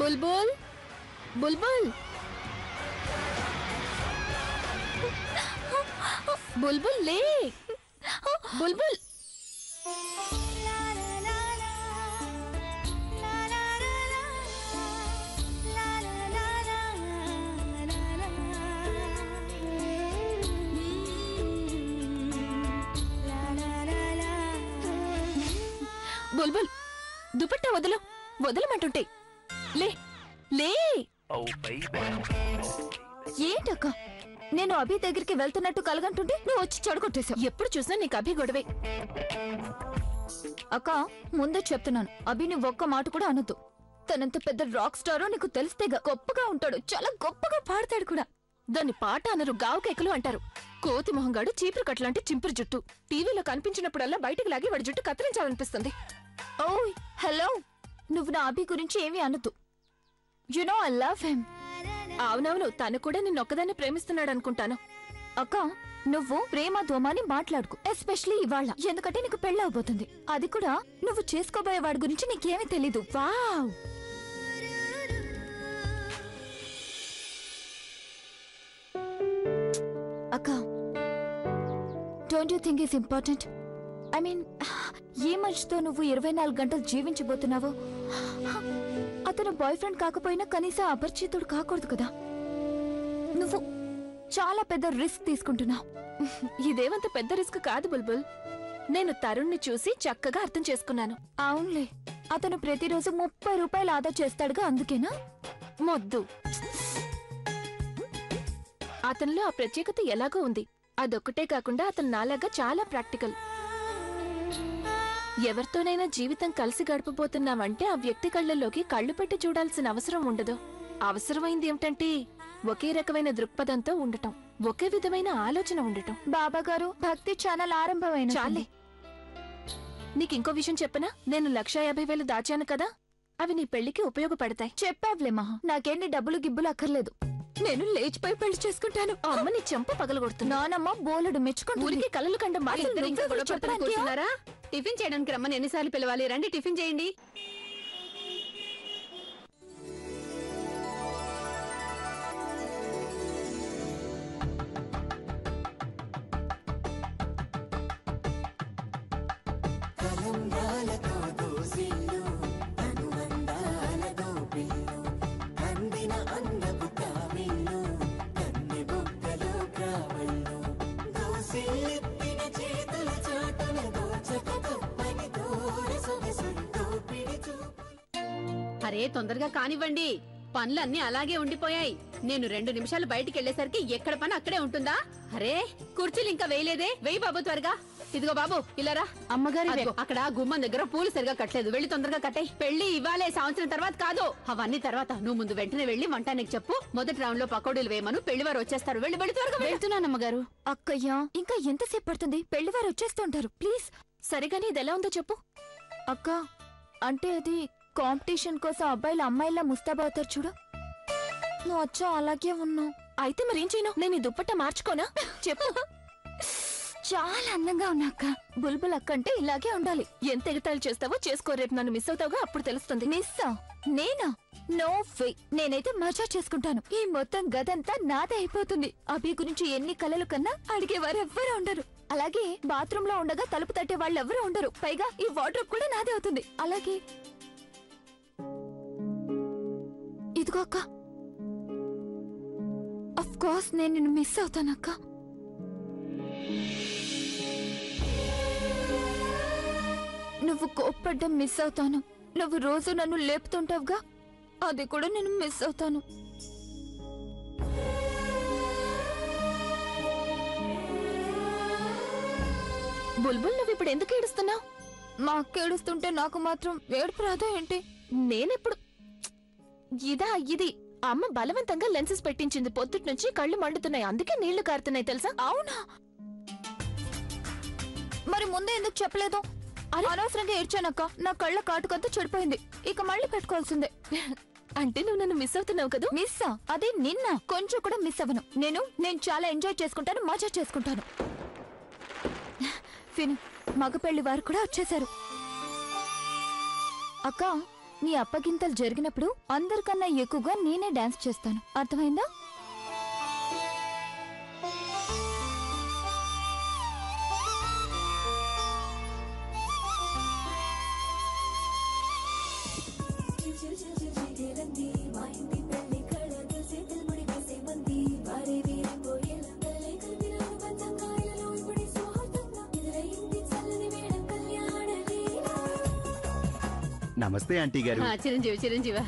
बुलबुल बुलबुल बुलबुल ले बुलबुल बुलबुल दुपट्टा वदलो వదలమంటుంటే లే లే ఏంటక్క నేను అభి దగ్గరికి వెళ్తున్నట్టు కలగంటుంటే నువ్వు వచ్చి చెడగొట్టేశావు. ఎప్పుడు చూసినా నీకు అభి గొడవే. అక్క ముందే చెప్తున్నాను, అభిని ఒక్క మాట కూడా అనొద్దు. తనంత పెద్ద రాక్ స్టారో నీకు తెలిస్తేగా. గొప్పగా ఉంటాడు, చాలా గొప్పగా పాడతాడు కూడా. దాన్ని పాట అనరు, గావు కేకలు అంటారు. కోతి మొహంగాడు చీపురు కట్లాంటి చింపురు జుట్టు. టీవీలో కనిపించినప్పుడల్లా బయటకు లాగి వాడి జుట్టు కత్తిరించాలనిపిస్తుంది. ఓయ్ హలో, నువ్వు నా అభి గురించి ఏమీ అనొద్దు. You know I love him. అవునవును, తను కూడా నిన్నొక్కదాన్ని ప్రేమిస్తున్నాడు అనుకుంటాను. అక్క నువ్వు ప్రేమ దోమాని మాట్లాడుకు, ఎస్పెషలీ ఇవాళ. ఎందుకంటే నీకు పెళ్ళవబోతుంది. అది కూడా నువ్వు చేసుకోబోయే వాడి గురించి నీకేమీ తెలీదు. వావ్, అక్క don't you think it's important? I mean, ఏ మనిషితో నువ్వు 24 గంటలు జీవించబోతున్నావో అతను బాయ్ ఫ్రెండ్ కాకపోయినా కనీసం అపరిచితుడు కాకూడదు కదా. నువ్వు చాలా పెద్ద రిస్క్ తీసుకుంటున్నావు. ఇదేమంత పెద్ద రిస్క్ కాదు బుల్బుల్. నేను తరుణ్ని చూసి చక్కగా అర్థం చేసుకున్నాను. అవునులే, అతను ప్రతిరోజు 30 రూపాయలు ఆదా చేస్తాడుగా, అందుకేనా? మొద్దు, అతనిలో ఆ ప్రత్యేకత ఎలాగో ఉంది. అదొక్కటే కాకుండా అతను నాలాగా చాలా ప్రాక్టికల్. ఎవరితోనైనా జీవితం కలిసి గడపబోతున్నావంటే ఆ వ్యక్తి కళ్ళల్లోకి కళ్ళు పెట్టి చూడాల్సిన అవసరం ఉండదు. అవసరమైంది ఏమిటంటే ఒకే రకమైన దృక్పథంతో ఉండటం, ఒకే విధమైన ఆలోచన ఉండటం. బాబా గారు, భక్తి ఛానల్ ఆరంభమైన చాలే. నీకింకో విషయం చెప్పనా? నేను 1,50,000 దాచాను కదా, అవి నీ పెళ్లికి ఉపయోగపడతాయి. చెప్పావులే మహా, నాకేంటి డబ్బులు గిబ్బులు అక్కర్లేదు. నేను లేచిపోయి పెళ్లి చేసుకుంటాను. అమ్మని చెంప పగలగొడుతున్నా. నానమ్మ బోలెడు మెచ్చుకుంటూ ఊరికి కలలు కండ మాట్లాడుతున్నారా? టిఫిన్ చేయడానికి రమ్మని ఎన్నిసార్లు పిలవాలి? రండి టిఫిన్ చేయండి. అరే తొందరగా కానివ్వండి, పనులన్నీ అలాగే ఉండిపోయాయి. నేను 2 నిమిషాలు బయటికి వెళ్లేసరికి ఎక్కడ పని అక్కడే ఉంటుందా? అరే కుర్చీలు ఇంకా వేయలేదే, వెయ్యి బాబు త్వరగా. ఇదిగో బాబు ఇలారా. అమ్మగారు అక్కడ గుమ్మం దగ్గర పూలు సరిగా కట్టలేదు, వెళ్ళి తొందరగా కట్టాయి. పెళ్లి ఇవ్వాలే, సంవత్సరం తర్వాత కాదు. అవన్నీ తర్వాత, నువ్వు ముందు వెంటనే వెళ్లి వంటానికి చెప్పు. మొదటి రౌండ్ లో పకోడీలు వేయమను, పెళ్లివారు వచ్చేస్తారు. వెళ్ళి వెళ్ళి త్వరగా. వెళ్తున్నానమ్మగారు. అక్కయ్యా ఇంకా ఎంతసేపు పడుతుంది? పెళ్లివారు వచ్చేస్తుంటారు. ప్లీజ్. సరిగాని ఇది ఎలా ఉందో చెప్పు. అక్క అంటే అది కాంపిటీషన్ కోసం అబ్బాయిలు అమ్మాయిలా ముస్తాబవుతారు చూడు, నువ్వు వచ్చా అలాగే ఉన్నావు. అయితే మరేం చేయను? నేను ఈ దుప్పట్ట మార్చుకోనా? చెప్పు. చాలా అందంగా ఉన్నా అక్క. బుల్బుల్ అక్క అంటే ఇలాగే ఉండాలి. ఎంత ఎగతాళి చేస్తావో చేసుకో, రేపు నన్ను మిస్ అవుతావుగా, అప్పుడు తెలుస్తుంది. మిస్సా? నేనా? No way. నేనైతే మజా చేసుకుంటాను. ఈ మొత్తం గదంతా నాదే అయిపోతుంది. అభి గురించి ఎన్ని కలలు కన్నా అడిగేవారు ఎవ్వరూ ఉండరు. అలాగే బాత్రూమ్ లో ఉండగా తలుపు తట్టే వాళ్ళు ఎవరూ ఉండరు. పైగా ఈ వార్డ్రోబ్ కూడా నాదే అవుతుంది. అలాగే ఇదిగో అక్క, అఫ్ కోర్స్ నేను నిన్ను మిస్ అవుతానక్క. నువ్వు కోప్పడ్డం మిస్ అవుతాను. నువ్వు రోజు నన్ను లేపుతుంటావుగా, అది కూడా నేను మిస్ అవుతాను. బుల్బుల్, నువ్వు ఇప్పుడు ఎందుకు ఏడుస్తున్నావు? మా అక్క ఏడుస్తుంటే నాకు మాత్రం ఏడుపు రాదా ఏంటి? నేనెప్పుడు ఇదా? ఇది అమ్మ బలవంతంగా లెన్సెస్ పెట్టించింది. పొద్దుటి నుంచి కళ్ళు మండుతున్నాయి, అందుకే నీళ్లు కారుతున్నాయి తెలుసా? అవునా? మరి ముందే ఎందుకు చెప్పలేదు? అనవసరంగా ఏడ్చానక్క. నా కళ్ళ కాటుకంతా చెడిపోయింది. ఇక మళ్ళీ పెట్టుకోవాల్సిందే. అంటే నువ్వు నన్ను మిస్ అవుతున్నావు కదా? మిస్సా? అదే నిన్న. కొంచెం కూడా మిస్ అవ్వను. నేను చాలా ఎంజాయ్ చేసుకుంటాను, మజా చేసుకుంటాను. విను, మగ పెళ్లి వారు కూడా వచ్చేశారు. అక్క నీ అప్పగింతలు జరిగినప్పుడు అందరికన్నా ఎక్కువగా నేనే డాన్స్ చేస్తాను, అర్థమైందా? నమస్తే ఆంటీ గారు. చిరంజీవి చిరంజీవా.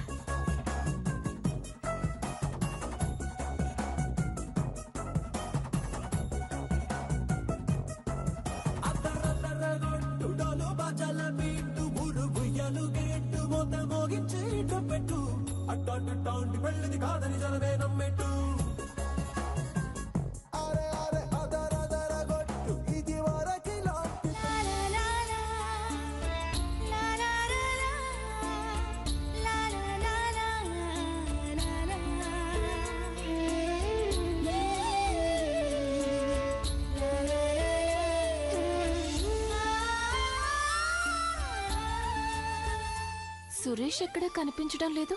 సురేష్ ఎక్కడ కనిపించడం లేదు.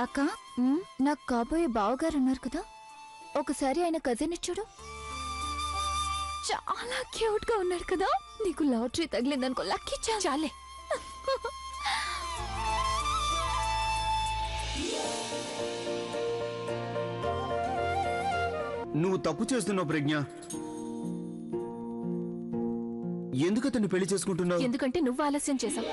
అక్క, నాకు కాబోయే బావగారు ఉన్నారు కదా, ఒకసారి ఆయన కజిన్ ఇచ్చాడు. చాలా క్యూట్ గా ఉన్నాడు కదా. నీకు లాటరీ తగిలిందనుకో, లక్కీ చాలే. నువ్వు తప్పు చేస్తున్నావు ప్రజ్ఞ. ఎందుకు అతన్ని పెళ్లి చేసుకుంటున్నావు? ఎందుకంటే నువ్వు ఆలస్యం చేశావు.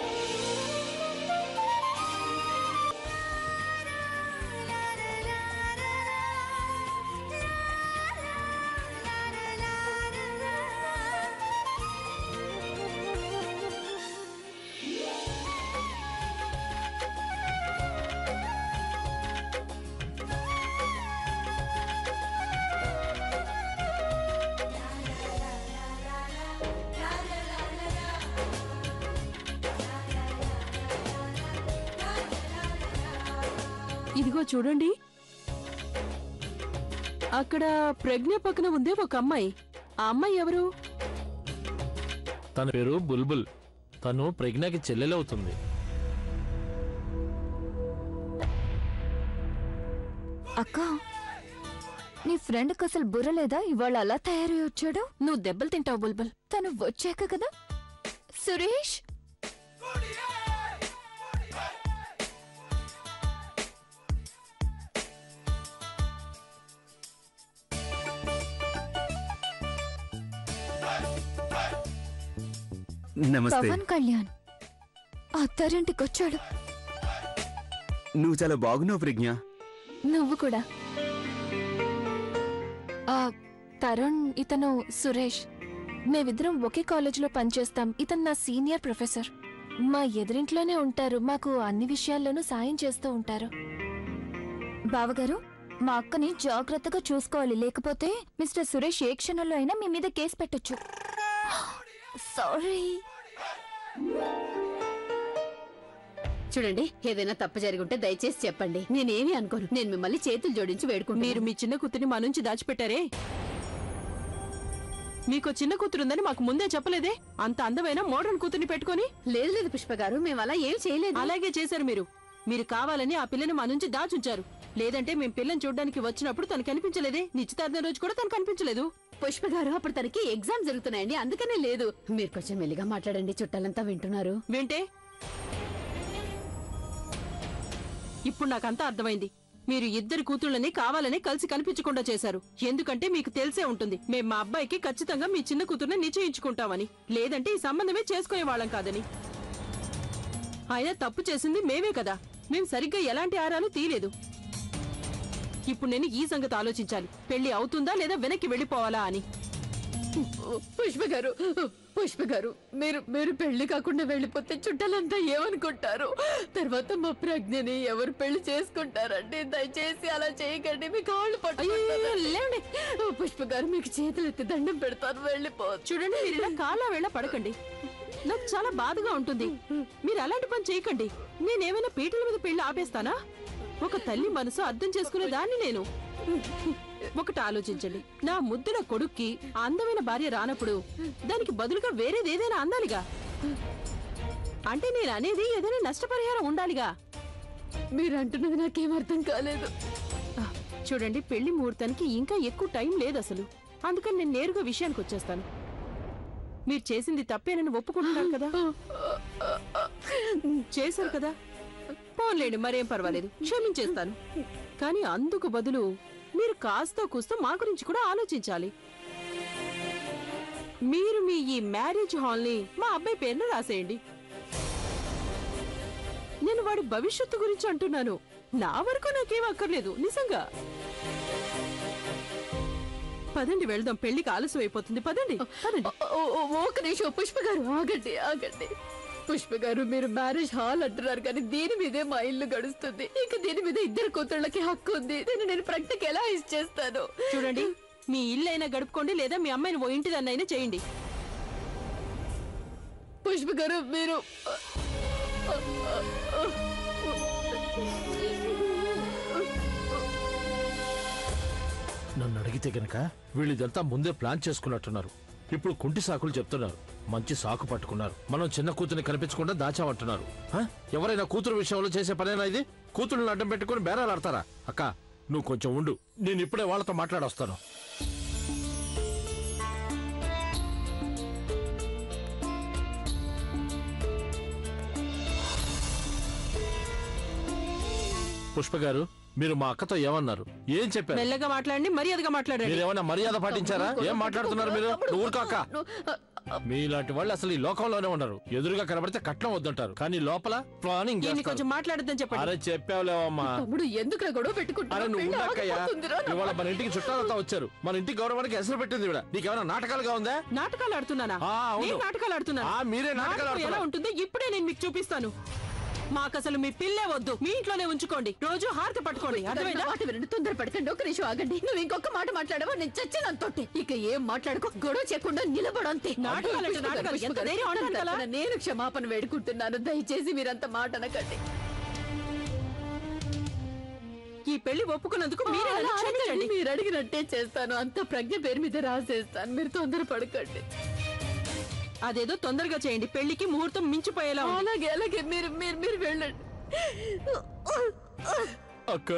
ఇదిగో చూడండి, అక్కడ ప్రజ్ఞ పక్కన ఉంది ఒక అమ్మాయి. ఆ అమ్మాయి ఎవరు? తన పేరు బుల్బుల్. తను ప్రజ్ఞకి చెల్లెలవుతుంది. అక్క, నీ ఫ్రెండ్కి అసలు బుర్ర లేదా? ఇవాళ అలా తయారై వచ్చాడు. నువ్వు దెబ్బలు తింటావు బుల్బుల్. తను వచ్చాక కదా. సురేష్, నమస్తే. పవన్ కళ్యాణ్ అత్తారింటికి వచ్చాడు. నువ్వు చాలా బాగున్నావు ప్రజ్ఞ. నువ్వు కూడా. తరుణ్, ఇతను సురేష్. మేమిద్దరం ఒకే కాలేజీలో పనిచేస్తాం. ఇతను నా సీనియర్ ప్రొఫెసర్. మా ఎదురింట్లోనే ఉంటారు. మాకు అన్ని విషయాల్లోనూ సాయం చేస్తూ ఉంటారు. బావగారు, మా అక్కని జాగ్రత్తగా చూసుకోవాలి, లేకపోతే మిస్టర్ సురేష్ ఏ క్షణంలో అయినా మీ మీద కేసు పెట్టొచ్చు. సారీ. చూడండి, ఏదైనా తప్పు జరిగి ఉంటే దయచేసి చెప్పండి. నేనేమీ అనుకోను. నేను మిమ్మల్ని చేతులు జోడించి వేడుకుంటాను. మీరు మీ చిన్న కూతురిని మా నుంచి దాచిపెట్టారే. మీకు చిన్న కూతురుందని మాకు ముందే చెప్పలేదే. అంత అందమైన మోడర్న్ కూతుర్ని పెట్టుకొని. లేదు లేదు పుష్ప గారు, మేము అలా ఏం చేయలేదు. అలాగే చేశారు మీరు. మీరు కావాలని ఆ పిల్లని మా నుంచి దాచుంచారు. లేదంటే మేము పిల్లని చూడడానికి వచ్చినప్పుడు తను కనిపించలేదే. నిశ్చితార్థం రోజు కూడా తను కనిపించలేదు. పుష్ప గారు, అప్పుడు తనకి ఎగ్జామ్ జరుగుతున్నాయండి, అందుకనే లేదు. మీరు కొంచెం మెల్లిగా మాట్లాడండి, చుట్టాలంతా వింటున్నారు. వింటే ఇప్పుడు నాకంతా అర్థమైంది. మీరు ఇద్దరు కూతుళ్ళని కావాలని కలిసి కనిపించకుండా చేశారు. ఎందుకంటే మీకు తెలిసే ఉంటుంది, మేం మా అబ్బాయికి ఖచ్చితంగా మీ చిన్న కూతుర్ని నిశ్చయించుకుంటామని. లేదంటే ఈ సంబంధమే చేసుకునే వాళ్ళం కాదని. ఆయన తప్పు చేసింది మేమే కదా. మేం సరిగ్గా ఎలాంటి ఆరాలు తీయలేదు. ఇప్పుడు నేను ఈ సంగతి ఆలోచించాలి. పెళ్లి అవుతుందా లేదా వెనక్కి వెళ్ళిపోవాలా అని. పుష్ప గారు, మీరు పెళ్లి కాకుండా వెళ్ళిపోతే చుట్టాలంతా ఏమనుకుంటారు? తర్వాత మా ప్రజ్ఞని ఎవరు పెళ్లి చేసుకుంటారండి? దయచేసి అలా చేయకండి. మీ కాళ్ళు లేండి. పుష్ప గారు, మీకు చేతులు ఎత్తి దండం పెడతాను, వెళ్ళిపోవచ్చు. చూడండి, మీరు ఇలా కాలా వేళ పడకండి. నాకు చాలా బాధగా ఉంటుంది. మీరు అలాంటి పని చేయకండి. నేనేమైనా పీటల మీద పెళ్లి ఆపేస్తానా? ఒక తల్లి మనసు అర్థం చేసుకునే దాన్ని నేను. ఒకటి ఆలోచించండి, నా ముద్దుల కొడుక్కి అందమైన భార్య రానప్పుడు దానికి బదులుగా వేరేదేదైనా అందాలిగా. అంటే నేను అనేది ఏదైనా నష్టపరిహారం ఉండాలిగా. మీరు అంటున్నది నాకేం అర్థం కాలేదు. చూడండి, పెళ్లి ముహూర్తానికి ఇంకా ఎక్కువ టైం లేదు అసలు. అందుకని నేను నేరుగా విషయానికి వచ్చేస్తాను. మీరు చేసింది తప్పేనని ఒప్పుకుంటున్నారు కదా? చేశారు కదా, పోన్లేండి, మరేం పర్వాలేదు, క్షమించేస్తాను. కానీ అందుకు బదులు మీరు కాస్తో కూస్తో మా గురించి కూడా ఆలోచించాలి. మీరు మీ ఈ మ్యారేజ్ హాల్ ని మా అబ్బాయి పేరున రాసేయండి. నేను వాడి భవిష్యత్తు గురించి అంటున్నాను. నా వరకు నాకేం అక్కర్లేదు, నిజంగా. పదండి వెళ్దాం, పెళ్లికి ఆలస్యం అయిపోతుంది. పదండి పదండి. ఒక నిమిషం పుష్ప గారు, ఆగండి ఆగండి. పుష్ప గారు, మీరు మ్యారేజ్ హాల్ అంటున్నారు కానీ దీని మీదే మా ఇల్లు గడుస్తుంది. ఇక దీని మీద ఇద్దరు కూతుళ్ళకి హక్కు ఉంది. నేను ప్రజ్ఞకి ఎలా ఇచ్చేస్తాను? చూడండి, మీ ఇల్లు అయినా గడుపుకోండి, లేదా మీ అమ్మాయిని ఓ ఇంటిదన్నైనా చేయండి. పుష్ప గారు, మీరు నన్ను అడిగితే గనక వీళ్ళిదంతా ముందే ప్లాన్ చేసుకున్నట్టున్నారు. ఇప్పుడు కుంటి సాకులు చెప్తున్నారు. మంచి సాకు పట్టుకున్నారు. మనం చిన్న కూతుర్ని కనిపించకుండా దాచామంటున్నారు. ఎవరైనా కూతురు విషయంలో చేసే పనేనా ఇది? కూతురుని అడ్డం పెట్టుకుని బేరాలు ఆడతారా? అక్క, నువ్వు కొంచెం ఉండు, నేను ఇప్పుడే వాళ్ళతో మాట్లాడొస్తాను. పుష్ప గారు, మీరు మా అక్కతో ఏమన్నారు? ఏం చెప్పారు? మెల్లగా మాట్లాడండి, మర్యాదగా మాట్లాడండి. మీరేమన్నా మర్యాద పాటించారా? ఏం మాట్లాడుతున్నారు మీరు? నువ్వు ఊరుకోక. మీలాంటి వాళ్ళు అసలు ఈ లోకంలోనే ఉండరు. ఎదురుగా కనబడితే కట్నం వద్దంటారు, కానీ లోపల ప్లానింగ్ దీన్ని కొంచెం మాట్లాడద్దని చెప్పండి. అరే చెప్పావులేవమ్మా. తమ్ముడు ఎందుకు గొడవ అరే పెట్టుకుంటారు? నువ్వు ఉండక్కయ్యా. ఇవాళ మన ఇంటికి చుట్టాలంతా వచ్చారు. మన ఇంటికి గౌరవానికి ఎసరు పెట్టింది ఇవిడ. నీకేమైనా నాటకాలుగా ఉందా? నాటకాలు ఆడుతున్నానా? అవును. నేను నాటకాలు ఆడుతున్నాను. మీరే నాటకాలు నాటకం ఎలా ఆడుతున్నారు. ఉంటుందో ఇప్పుడే నేను మీకు చూపిస్తాను. మాకు అసలు మీ పిల్లే వద్దు, మీ ఇంట్లోనే ఉంచుకోండి. రోజు హారతి పట్టుకోండి, అర్థమైందా? మాట వినండి, తొందర పడకండి. ఒక నిమిషం ఆగండి. నువ్వు ఇంకొక మాట మాట్లాడవా నేను చచ్చినంతోటి. ఇక ఏం మాట్లాడుకో, గొడవ చేయకుండా నిలబడంతే. నాటకాలంటే నాటకాలు, ఎంత ధైర్యం అంటారు కదా? నేను క్షమాపణ వేడుకుంటున్నాను. దయచేసి మీరంత మాట అనకండి. ఈ పెళ్లి ఒప్పుకున్నందుకు మీరే నన్ను క్షమించండి. మీరు అడిగినట్టే చేస్తాను. అంత ప్రజ్ఞ పేరు మీద రాసేస్తాను. మీరు తొందర పడకండి. అదేదో తొందరగా చేయండి, పెళ్లికి ముహూర్తం మించిపోయేలా ఉంది. అలాగే అలాగే, మీరు మీరు మీరు వెళ్ళండి. అక్క,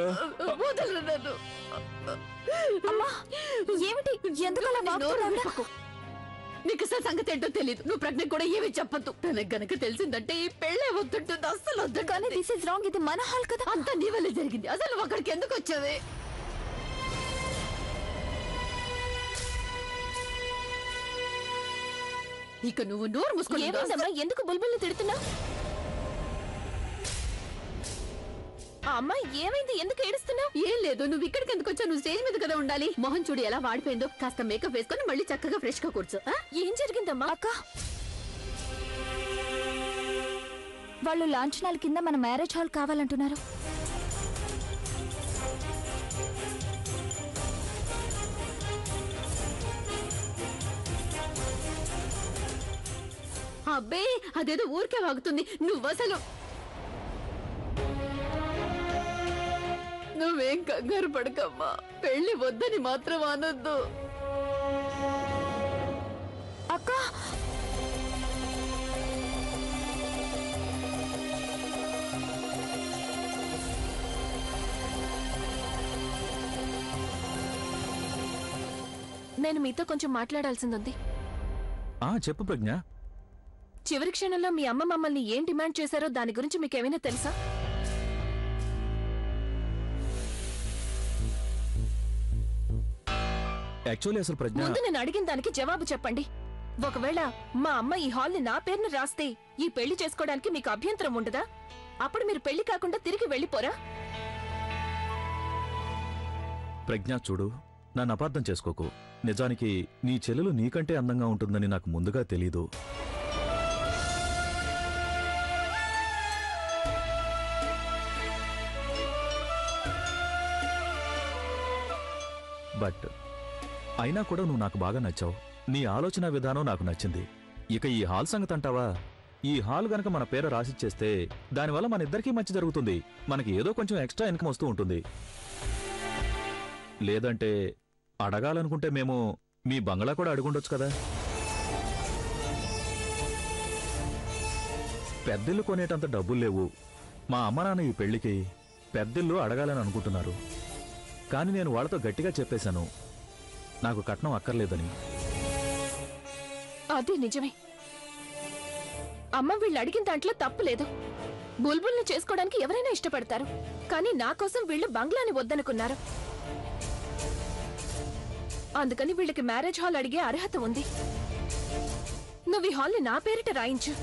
వదలరు నన్ను. ఏమిటి? ఎందుకు అలా వాగుతున్నారు? నీకు అసలు సంగతి ఏంటో తెలీదు. నువ్వు ప్రజ్ఞ కూడా ఏమి చెప్పద్దు. తనకు గనక తెలిసిందంటే ఈ పెళ్ళే వద్దుంటుంది. అస్సలు వద్దు. కానీ దిస్ ఇస్ రాంగ్. ఇది మన హాల్ కదా. అంతా నీ వల్లే జరిగింది. అసలు నువ్వు అక్కడికి ఎందుకు వచ్చావే? ఇక నువ్వు నోరు మూసుకొని. ఏమైందమ్మా? ఎందుకు బుల్బుల్ని తిడుతున్నా? ఆ అమ్మాయి ఏమైంది? ఎందుకు ఏడుస్తున్నావు? ఏం లేదు. నువ్వు ఇక్కడికి ఎందుకు వచ్చావు? నువ్వు స్టేజ్ మీద కదా ఉండాలి. మొహం చూడు ఎలా వాడిపోయిందో. కాస్త మేకప్ వేసుకొని మళ్ళీ చక్కగా ఫ్రెష్ గా కూర్చో. ఏం జరిగిందమ్మా? అక్క, వాళ్ళు లాంఛనాల కింద మన మ్యారేజ్ హాల్ కావాలంటున్నారు. అబ్బే, అదేదో ఊరికే వాగుతుంది. నువ్వు అసలు నువ్వేం కంగారు పడకమ్మా. పెళ్లి వద్దని మాత్రం అనొద్దు. అక్క, నేను మీతో కొంచెం మాట్లాడాల్సింది. చెప్పు ప్రజ్ఞ. చివరి క్షణంలో మీ అమ్మ మమ్మల్ని ఏం డిమాండ్ చేశారో దాని గురించి మీకేమైనా తెలుసా? యాక్చువల్లీ అసలు ప్రజ్ఞ, ముందు నేను అడిగిన దానికి జవాబు చెప్పండి. ఒకవేళ మా అమ్మ ఈ హాల్ ని నా పేరున రాస్తే ఈ పెళ్లి చేసుకోవడానికి మీకు అభ్యంతరం ఉండదా? అప్పుడు మీరు పెళ్లి కాకుండా తిరిగి వెళ్ళిపోరా? ప్రజ్ఞ చూడు, నన్ను అపార్థం చేసుకోకు. నిజానికి నీ చెల్లెలు నీకంటే అందంగా ఉంటుందని నాకు ముందుగా తెలీదు. బట్ అయినా కూడా నువ్వు నాకు బాగా నచ్చావు. నీ ఆలోచన విధానం నాకు నచ్చింది. ఇక ఈ హాల్ సంగతి అంటావా? ఈ హాల్ గనక మన పేరు రాసిచ్చేస్తే దానివల్ల మన ఇద్దరికీ మంచి జరుగుతుంది. మనకి ఏదో కొంచెం ఎక్స్ట్రా ఇన్కమ్ వస్తూ ఉంటుంది. లేదంటే అడగాలనుకుంటే మేము మీ బంగ్లా కూడా అడుగుండొచ్చు కదా. పెద్దిల్లు కొనేటంత డబ్బులు లేవు. మా అమ్మ నాన్న ఈ పెళ్లికి పెద్దిల్లు అడగాలని అనుకుంటున్నారు. కానీ నేను వాళ్ళతో గట్టిగా చెప్పేశాను, నాకు కట్నం అక్కర్లేదని. అది నిజమే. అమ్మ వీళ్ళు అడిగిన దాంట్లో తప్పు లేదు. బుల్బుల్ని చేసుకోవడానికి ఎవరైనా ఇష్టపడతారు. కానీ నా కోసం వీళ్ళు బంగ్లాని వద్దనుకున్నారు. అందుకని వీళ్ళకి మ్యారేజ్ హాల్ అడిగే అర్హత ఉంది. నువ్వు ఈ హాల్ని నా పేరిట రాయించు.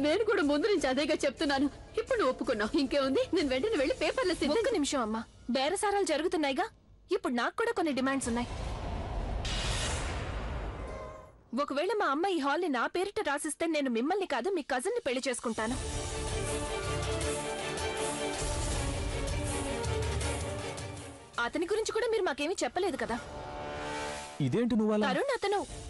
నేను కూడా ముందు నుంచి అదేగా చెప్తున్నాను. ఇప్పుడు నువ్వు ఒప్పుకున్నావు, ఇంకేముంది? నేను వెంటనే వెళ్ళి పేపర్లు ఒక్క నిమిషం అమ్మా, బేరసారాలు జరుగుతున్నాయిగా. ఇప్పుడు నాకు కూడా కొన్ని డిమాండ్స్ ఉన్నాయి. ఒకవేళ మా అమ్మ ఈ హాల్ని నా పేరిట రాసిస్తే నేను మిమ్మల్ని కాదు మీ కజిన్ ని పెళ్లి చేసుకుంటాను. అతని గురించి కూడా మీరు మాకేమీ చెప్పలేదు కదా. ఇదేంటి నువ్వలా? తరుణ్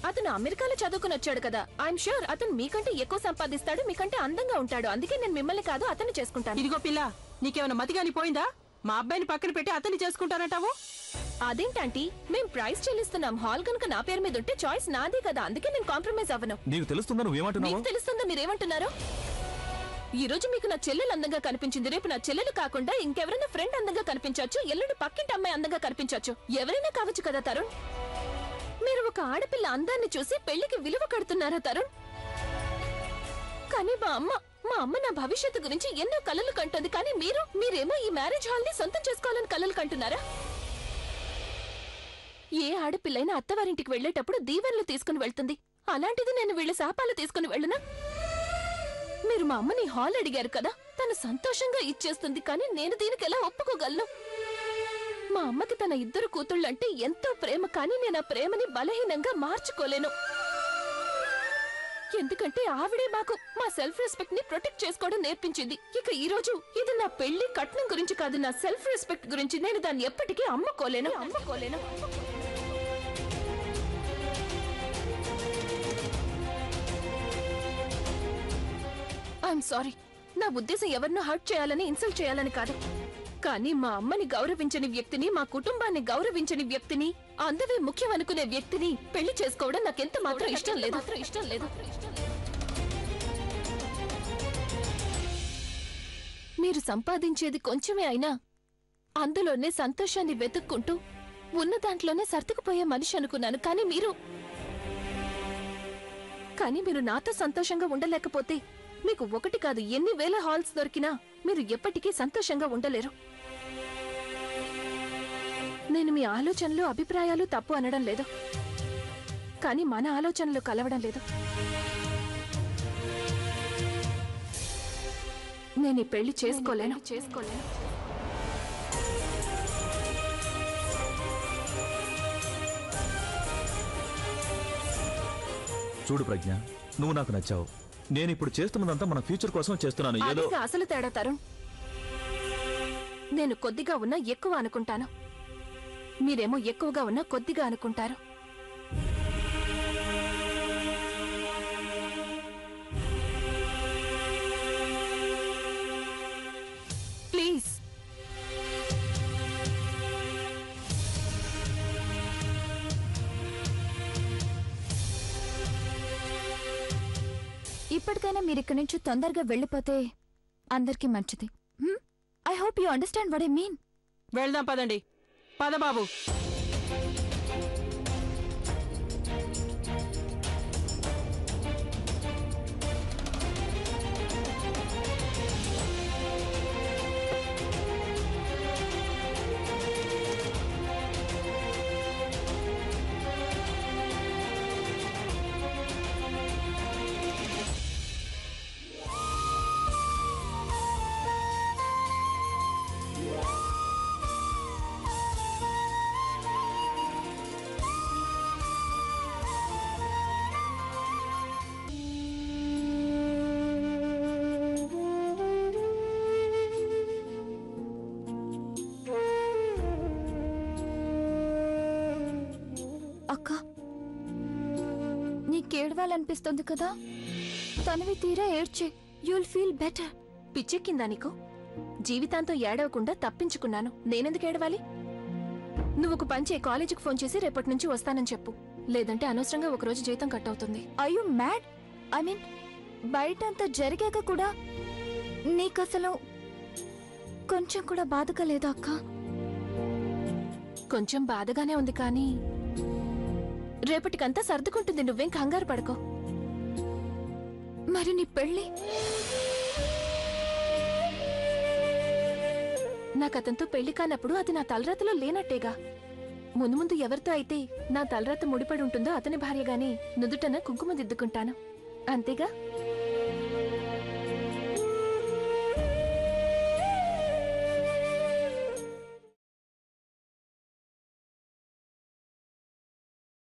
అతను అమెరికాలో చదువుకుని వచ్చాడు కదా. ఐఎమ్ ష్యూర్ అతను మీకంటే ఎక్కువ సంపాదిస్తాడు, మీకంటే అందంగా ఉంటాడు. అందుకే నేను మిమ్మల్ని కాదు అతన్ని చేసుకుంటాను. ఇదిగో పిల్ల, నీకేమైనా మతిగాని పోయిందా? మా అబ్బాయిని పక్కన పెట్టి అతన్ని చేసుకుంటానంటావు? అదేంటంటీ, మేం ప్రైస్ చెల్లిస్తున్నాం. హాల్ కనుక నా పేరు మీద ఉంటే చాయిస్ నాదే కదా. అందుకే నేను కాంప్రమైజ్ అవ్వను. నీకు తెలుస్తుందా నువ్వేమంటున్నావు? మీకు తెలుస్తుందా మీరేమంటున్నారు? ఈ రోజు మీకు నా చెల్లెలు అందంగా కనిపించింది, రేపు నా చెల్లెలు కాకుండా ఇంకెవరైనా ఫ్రెండ్ అందంగా కనిపించవచ్చు, ఎల్లుండి పక్కింటి అమ్మాయి అందంగా కనిపించవచ్చు, ఎవరైనా కావచ్చు కదా తరుణ్. మీరు ఒక ఆడపిల్ల అందాన్ని చూసి పెళ్లికి విలువ కడుతున్నారా తరుణ్? కానీ మా అమ్మ నా భవిష్యత్తు గురించి ఎన్నో కలలు కంటుంది. కానీ మీరేమో ఈ మ్యారేజ్ హాల్ ని సొంతం చేసుకోవాలని కలలు కంటున్నారా? ఏ ఆడపిల్లైనా అత్తవారింటికి వెళ్లేటప్పుడు దీవెనలు తీసుకుని వెళ్తుంది. అలాంటిది నేను వీళ్ళ శాపాలు తీసుకుని వెళ్ళనా? మీరు మా అమ్మని హాల్ అడిగారు కదా, తను సంతోషంగా ఇచ్చేస్తుంది. కానీ నేను దీనికి ఎలా ఒప్పుకోగలను? మా అమ్మకి తన ఇద్దరు కూతుళ్ళంటే ఎంతో ప్రేమ. కానీ నేను ఆ ప్రేమని బలహీనంగా మార్చుకోలేను. ఎందుకంటే ఆవిడే మాకు మా సెల్ఫ్ రెస్పెక్ట్ ని ప్రొటెక్ట్ చేసుకోవడం నేర్పించింది. ఇక ఈ రోజు ఇది నా పెళ్లి కట్నం గురించి కాదు, నా సెల్ఫ్ రెస్పెక్ట్ గురించి. నేను దాన్ని ఎప్పటికీ అమ్ముకోలేను. I'm sorry. నా ఉద్దేశం ఎవరినో హర్ట్ చేయాలని, ఇన్సల్ట్ చేయాలని కాదు. కానీ మా అమ్మని గౌరవించని వ్యక్తిని, మా కుటుంబాన్ని గౌరవించని వ్యక్తిని, అందవే ముఖ్యం అనుకునే వ్యక్తిని పెళ్లి చేసుకోవడం నాకెంత మాత్రం ఇష్టం లేదు. మీరు సంపాదించేది కొంచెమే అయినా అందులోనే సంతోషాన్ని వెతుక్కుంటూ ఉన్న దాంట్లోనే సర్దుకుపోయే మనిషి అనుకున్నాను. కానీ మీరు నాతో సంతోషంగా ఉండలేకపోతే మీకు ఒకటి కాదు ఎన్ని వేల హాల్స్ దొరికినా మీరు ఎప్పటికీ సంతోషంగా ఉండలేరు. నేను మీ ఆలోచనలు, అభిప్రాయాలు తప్పు అనడం లేదు. కానీ మన ఆలోచనలు కలవడం లేదు. నేను ఈ పెళ్లి చేసుకోలేను. చూడు ప్రజ్ఞ, నువ్వు నాకు నచ్చావు. నేను ఇప్పుడు చేస్తున్నదంతా మన ఫ్యూచర్ కోసం చేస్తున్నాను. ఏదో అదిగా అసలు తేడా తరుణ్. నేను కొద్దిగా ఉన్నా ఎక్కువ అనుకుంటాను, మీరేమో ఎక్కువగా ఉన్నా కొద్దిగా అనుకుంటారు. ప్లీజ్ ఇప్పటికైనా మీరు ఇక్కడి నుంచి తొందరగా వెళ్ళిపోతే అందరికీ మంచిది. I hope you understand what I mean. వెళ్దాం పదండి. పద బాబు. అక్క, నీకేడవాలనిపిస్తుంది కదా, తనవి తీరా ఏడ్చే. You'll feel better. పిచ్చెక్కిందా నీకు? జీవితాంతం ఏడవకుండా తప్పించుకున్నాను, నేనెందుకు ఏడవాలి? నువ్వు ఒక పంచే, కాలేజీకి ఫోన్ చేసి రేపటి నుంచి వస్తానని చెప్పు. లేదంటే అనవసరంగా ఒకరోజు జీతం కట్ అవుతుంది. Are you mad? I mean బయటంతా జరిగాక కూడా నీకసలు కొంచెం కూడా బాధగా లేదా అక్క? కొంచెం బాధగానే ఉంది కానీ రేపటికంతా సర్దుకుంటుంది, నువ్వేం కంగారు పడుకో. మరి నీ పెళ్ళి? నాకతనితో పెళ్లి కానప్పుడు అది నా తలరాతలో లేనట్టేగా. ముందు ముందు ఎవరితో అయితే నా తలరాత ముడిపడి ఉంటుందో అతని భార్యగాని నుదుటన కుంకుమ దిద్దుకుంటాను, అంతేగా.